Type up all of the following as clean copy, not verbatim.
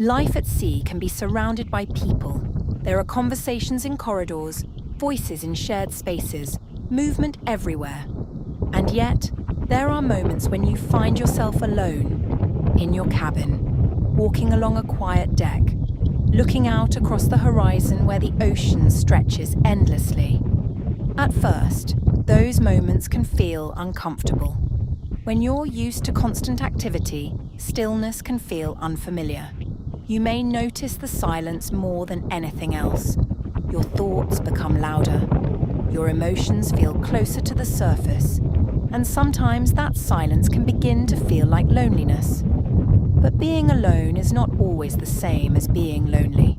Life at sea can be surrounded by people. There are conversations in corridors, voices in shared spaces, movement everywhere. And yet, there are moments when you find yourself alone, in your cabin, walking along a quiet deck, looking out across the horizon where the ocean stretches endlessly. At first, those moments can feel uncomfortable. When you're used to constant activity, stillness can feel unfamiliar. You may notice the silence more than anything else. Your thoughts become louder. Your emotions feel closer to the surface. And sometimes that silence can begin to feel like loneliness. But being alone is not always the same as being lonely.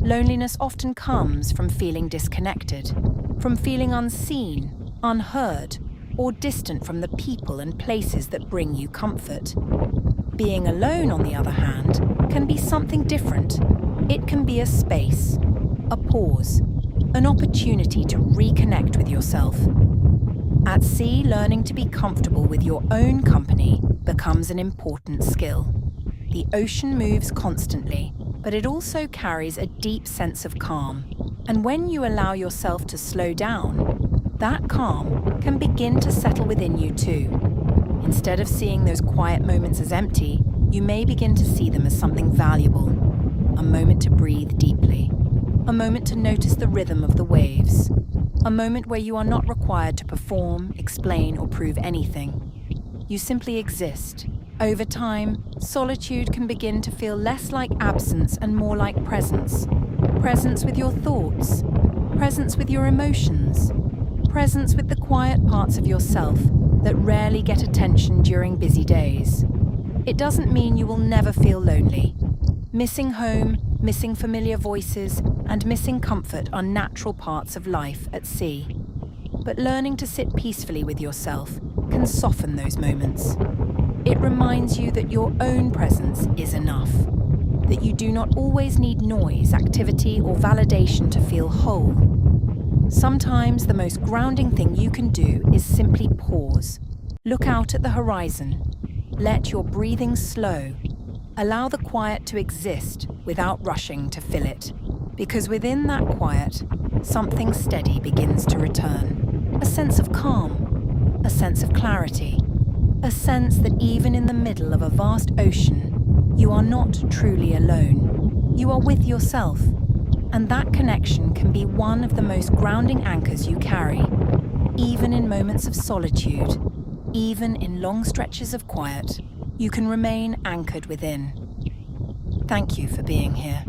Loneliness often comes from feeling disconnected, from feeling unseen, unheard, or distant from the people and places that bring you comfort. Being alone, on the other hand, can be something different. It can be a space, a pause, an opportunity to reconnect with yourself. At sea, learning to be comfortable with your own company becomes an important skill. The ocean moves constantly, but it also carries a deep sense of calm. And when you allow yourself to slow down, that calm can begin to settle within you too. Instead of seeing those quiet moments as empty, you may begin to see them as something valuable. A moment to breathe deeply. A moment to notice the rhythm of the waves. A moment where you are not required to perform, explain, or prove anything. You simply exist. Over time, solitude can begin to feel less like absence and more like presence. Presence with your thoughts. Presence with your emotions. Presence with the quiet parts of yourself that rarely get attention during busy days. It doesn't mean you will never feel lonely. Missing home, missing familiar voices, and missing comfort are natural parts of life at sea. But learning to sit peacefully with yourself can soften those moments. It reminds you that your own presence is enough, that you do not always need noise, activity, or validation to feel whole. Sometimes the most grounding thing you can do is simply pause. Look out at the horizon. Let your breathing slow. Allow the quiet to exist without rushing to fill it. Because within that quiet, something steady begins to return. A sense of calm, a sense of clarity, a sense that even in the middle of a vast ocean, you are not truly alone. You are with yourself. And that connection can be one of the most grounding anchors you carry, even in moments of solitude, even in long stretches of quiet, you can remain anchored within. Thank you for being here.